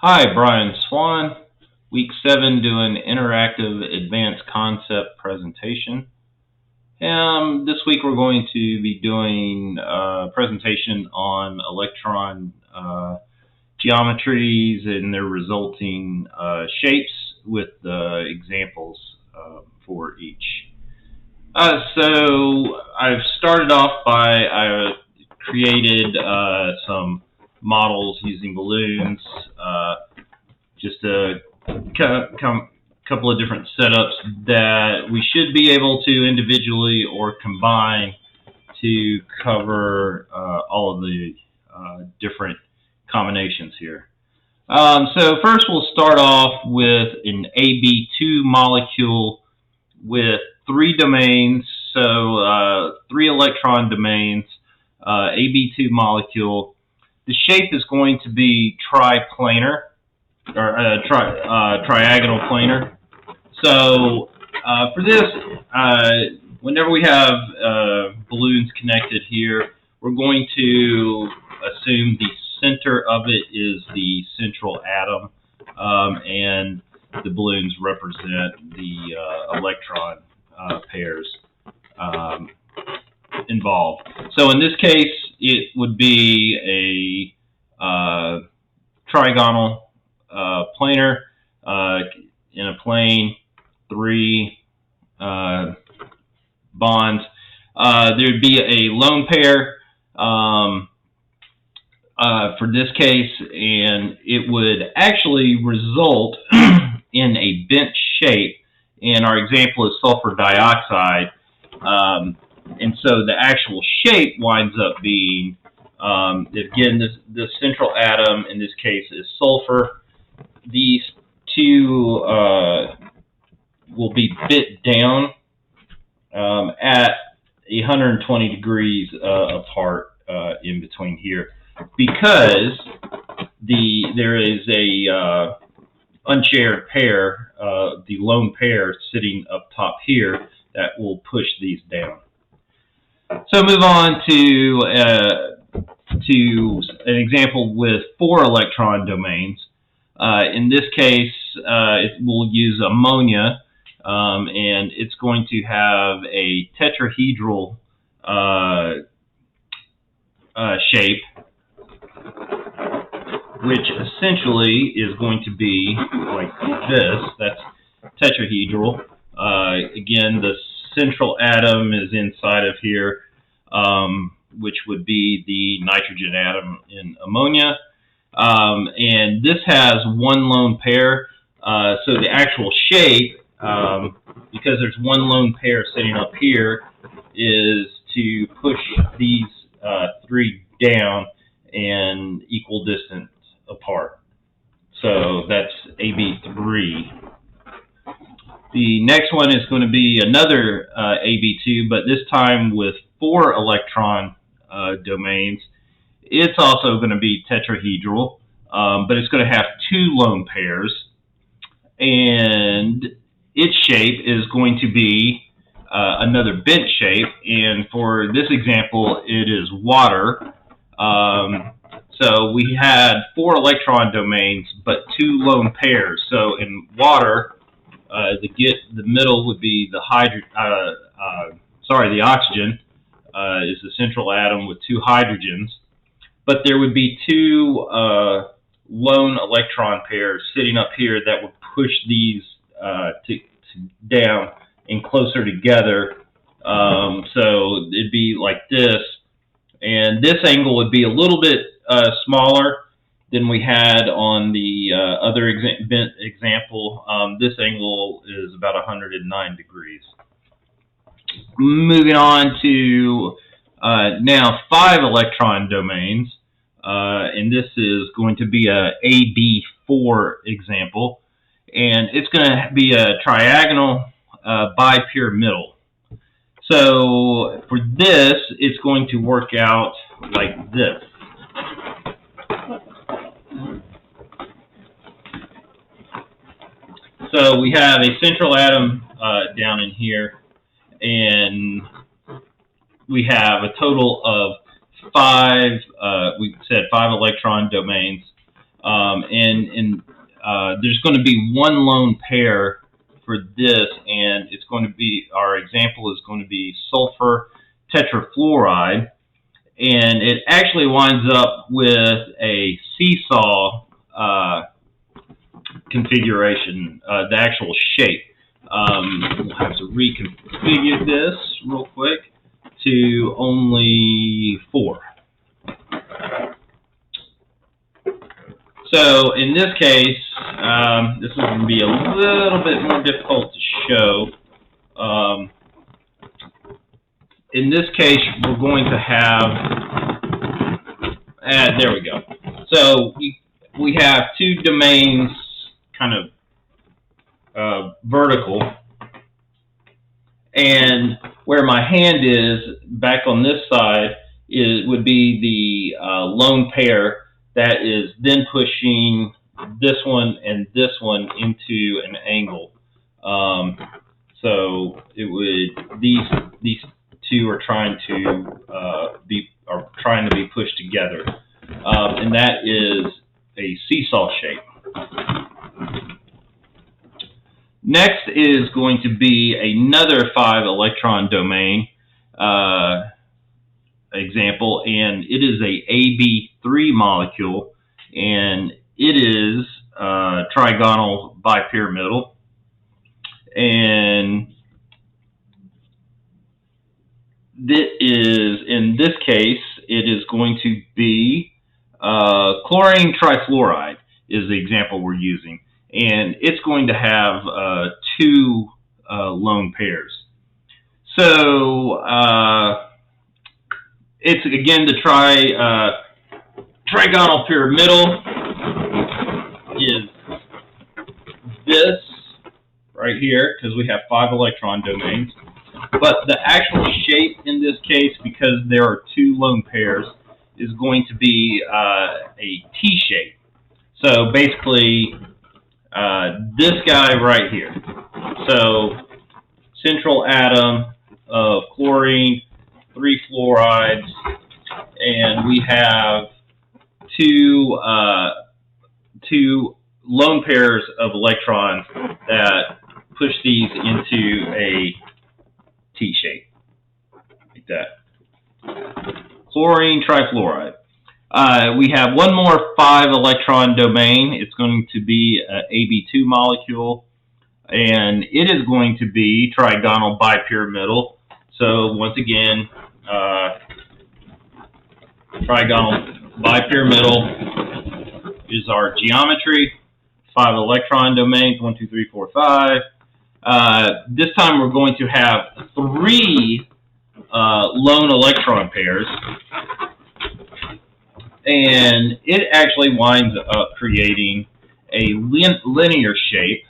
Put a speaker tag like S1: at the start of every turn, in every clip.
S1: Hi, Brian Swan, week 7 doing interactive advanced concept presentation. This week we're going to be doing a presentation on electron geometries and their resulting shapes with examples for each. So I've started off by I created some models using balloons, just a couple of different setups that we should be able to individually or combine to cover all of the different combinations here. So first we'll start off with an AB2 molecule with 3 domains, so 3 electron domains, AB2 molecule. The shape is going to be triplanar, or triagonal planar. So for this, whenever we have balloons connected here, we're going to assume the center of it is the central atom, and the balloons represent the electron pairs involved. So in this case, it would be a trigonal planar in a plane, 3 bonds. There'd be a lone pair for this case, and it would actually result in a bent shape. And our example is sulfur dioxide. And so the actual shape winds up being, again, this central atom in this case is sulfur. These two will be bit down at 120 degrees apart in between here, because there is a unshared pair, the lone pair sitting up top here, that will push these down. So move on to an example with 4 electron domains. In this case, we'll use ammonia, and it's going to have a tetrahedral shape, which essentially is going to be like this. That's tetrahedral. Again, the central atom is inside of here, which would be the nitrogen atom in ammonia. And this has 1 lone pair, so the actual shape, because there's 1 lone pair sitting up here, is to push these 3 down and equal distance apart. So that's AB3. The next one is going to be another AB2, but this time with 4 electron domains. It's also going to be tetrahedral, but it's going to have 2 lone pairs, and its shape is going to be another bent shape, and for this example, it is water. So we had 4 electron domains, but 2 lone pairs. So in water, the middle would be the the oxygen is the central atom with 2 hydrogens, but there would be 2 lone electron pairs sitting up here that would push these down and closer together. So it'd be like this, and this angle would be a little bit smaller than we had on the other example. This angle is about 109 degrees. Moving on to now 5 electron domains, and this is going to be a AB4 example, and it's going to be a triagonal bipyramidal. So for this, it's going to work out like this. So we have a central atom down in here, and we have a total of 5, we said 5 electron domains. There's going to be one lone pair for this, and it's going to be, our example is going to be sulfur tetrafluoride, and it actually winds up with a seesaw configuration, the actual shape. We'll have to reconfigure this real quick to only 4. So in this case, this is going to be a little bit more difficult to show. In this case, we're going to have, there we go. So we have 2 domains kind of vertical, and where my hand is back on this side would be the lone pair that is then pushing this one and this one into an angle. So it would, these 2 are trying to be pushed together, and that is a seesaw shape. Next is going to be another 5-electron domain example, and it is a AB3 molecule, and it is trigonal bipyramidal, and in this case, it is going to be chlorine trifluoride is the example we're using, and it's going to have 2 lone pairs. So it's again the trigonal pyramidal is this right here, because we have 5 electron domains. But the actual shape in this case, because there are 2 lone pairs, is going to be a T shape. So basically, this guy right here. So central atom of chlorine, 3 fluorides, and we have 2 lone pairs of electrons that push these into a T shape, like that. Chlorine trifluoride. We have one more 5-electron domain. It's going to be an AB2 molecule, and it is going to be trigonal bipyramidal. So once again, trigonal bipyramidal is our geometry. 5 electron domains, 1, 2, 3, 4, 5. This time we're going to have 3 lone electron pairs, and it actually winds up creating a linear shape.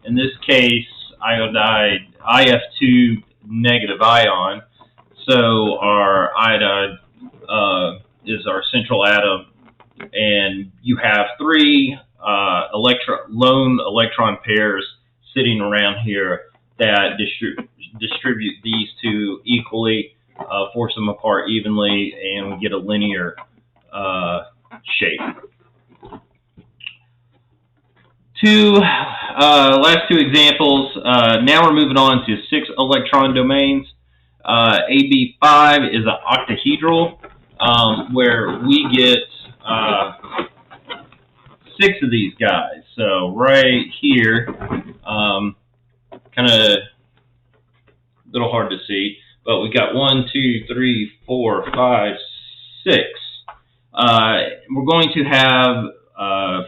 S1: In this case, iodide IF2 negative ion. So our iodide is our central atom, and you have 3 lone electron pairs sitting around here that distribute these 2 equally, force them apart evenly, and we get a linear shape. Last 2 examples. Now we're moving on to 6 electron domains. AB5 is an octahedral, where we get 6 of these guys. So right here, kind of a little hard to see, but we got 1, 2, 3, 4, 5, 6. We're going to have,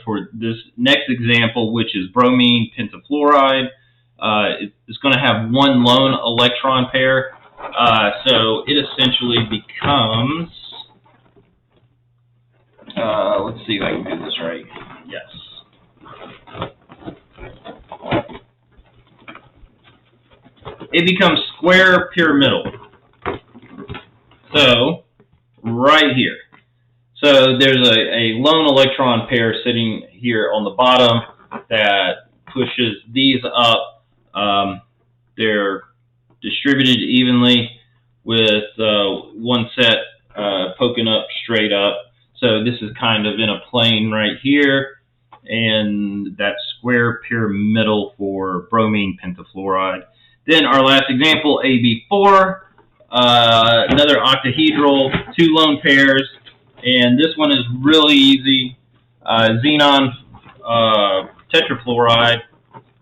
S1: for this next example, which is bromine pentafluoride, it's going to have 1 lone electron pair. So it essentially becomes, let's see if I can do this right. Yes. It becomes square pyramidal. So, right here. So there's a lone electron pair sitting here on the bottom that pushes these up. They're distributed evenly with one set poking up straight up. So this is kind of in a plane right here, and that square pyramidal for bromine pentafluoride. Then our last example, AB4, another octahedral, 2 lone pairs, and this one is really easy. Xenon tetrafluoride.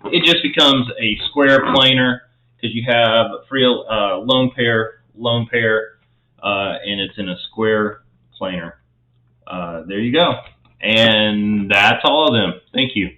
S1: It just becomes a square planar because you have free lone pair, and it's in a square planar. There you go. And that's all of them. Thank you.